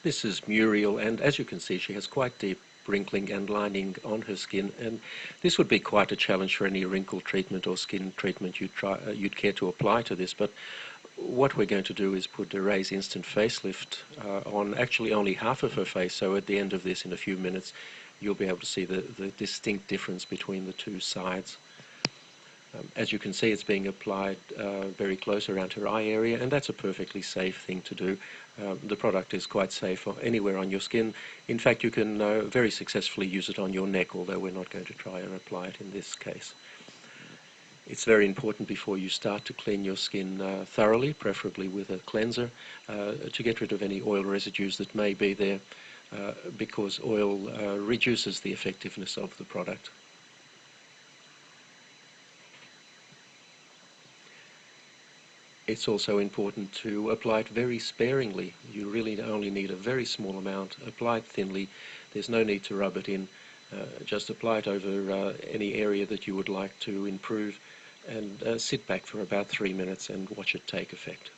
This is Muriel, and as you can see, she has quite deep wrinkling and lining on her skin, and this would be quite a challenge for any wrinkle treatment or skin treatment you'd care to apply to this. But what we're going to do is put a Ray's Instant Facelift on actually only half of her face, so at the end of this, in a few minutes, you'll be able to see the distinct difference between the two sides. As you can see, it's being applied very close around her eye area, and that's a perfectly safe thing to do. The product is quite safe anywhere on your skin. In fact, you can very successfully use it on your neck, although we're not going to try and apply it in this case. It's very important before you start to clean your skin thoroughly, preferably with a cleanser, to get rid of any oil residues that may be there, because oil reduces the effectiveness of the product. It's also important to apply it very sparingly. You really only need a very small amount. Apply it thinly. There's no need to rub it in. Just apply it over any area that you would like to improve, and sit back for about 3 minutes and watch it take effect.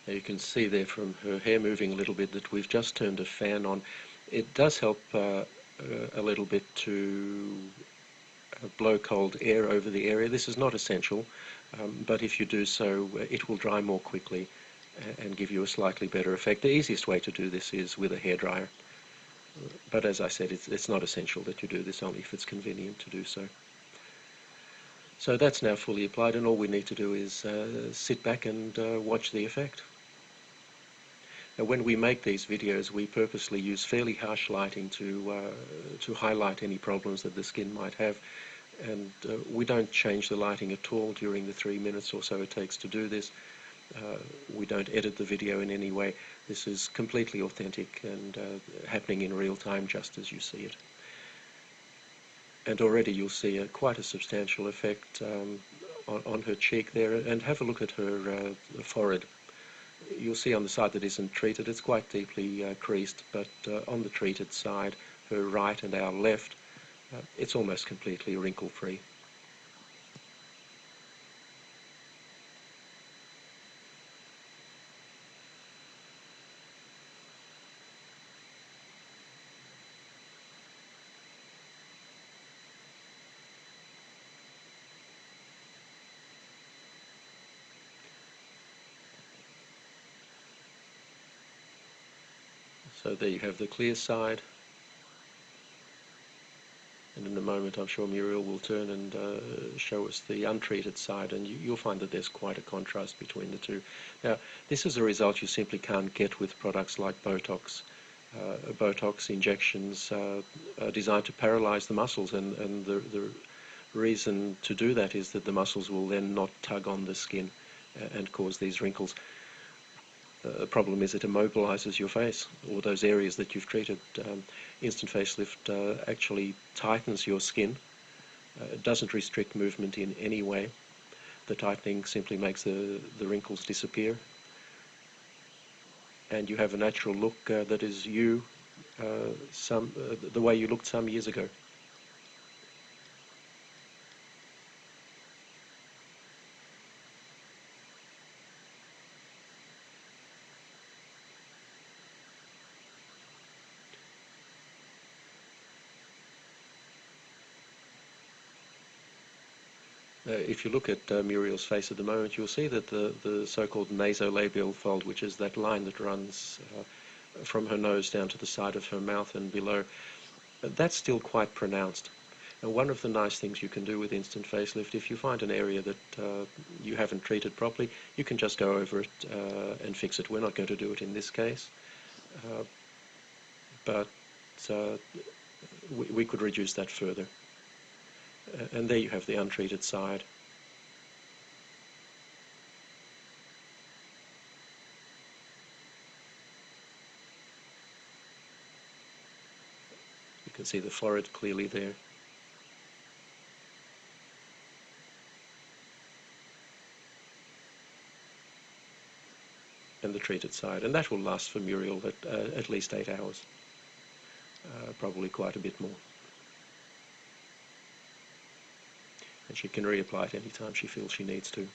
Now you can see there from her hair moving a little bit that we've just turned a fan on. It does help a little bit to blow cold air over the area. This is not essential, but if you do so, it will dry more quickly and give you a slightly better effect. The easiest way to do this is with a hairdryer, but as I said, it's not essential that you do this, only if it's convenient to do so. So that's now fully applied, and all we need to do is sit back and watch the effect. Now, when we make these videos, we purposely use fairly harsh lighting to highlight any problems that the skin might have, and we don't change the lighting at all during the 3 minutes or so it takes to do this. We don't edit the video in any way. This is completely authentic and happening in real time, just as you see it. And already you'll see quite a substantial effect on her cheek there, and have a look at her forehead. You'll see on the side that isn't treated, it's quite deeply creased, but on the treated side, her right and our left, it's almost completely wrinkle-free. So there you have the clear side, and in a moment I'm sure Muriel will turn and show us the untreated side, and you'll find that there's quite a contrast between the two. Now, this is a result you simply can't get with products like Botox. Botox injections are designed to paralyze the muscles, and the reason to do that is that the muscles will then not tug on the skin and cause these wrinkles. The problem is it immobilizes your face, or those areas that you've treated. Instant Facelift actually tightens your skin. It doesn't restrict movement in any way. The tightening simply makes the wrinkles disappear, and you have a natural look that is you, the way you looked some years ago. If you look at Muriel's face at the moment, you'll see that the so-called nasolabial fold, which is that line that runs from her nose down to the side of her mouth and below, that's still quite pronounced. And one of the nice things you can do with Instant Facelift, if you find an area that you haven't treated properly, you can just go over it and fix it. We're not going to do it in this case, but we could reduce that further. And there you have the untreated side. You can see the forehead clearly there. And the treated side. And that will last for Muriel at least 8 hours. Probably quite a bit more. and she can reapply it anytime she feels she needs to.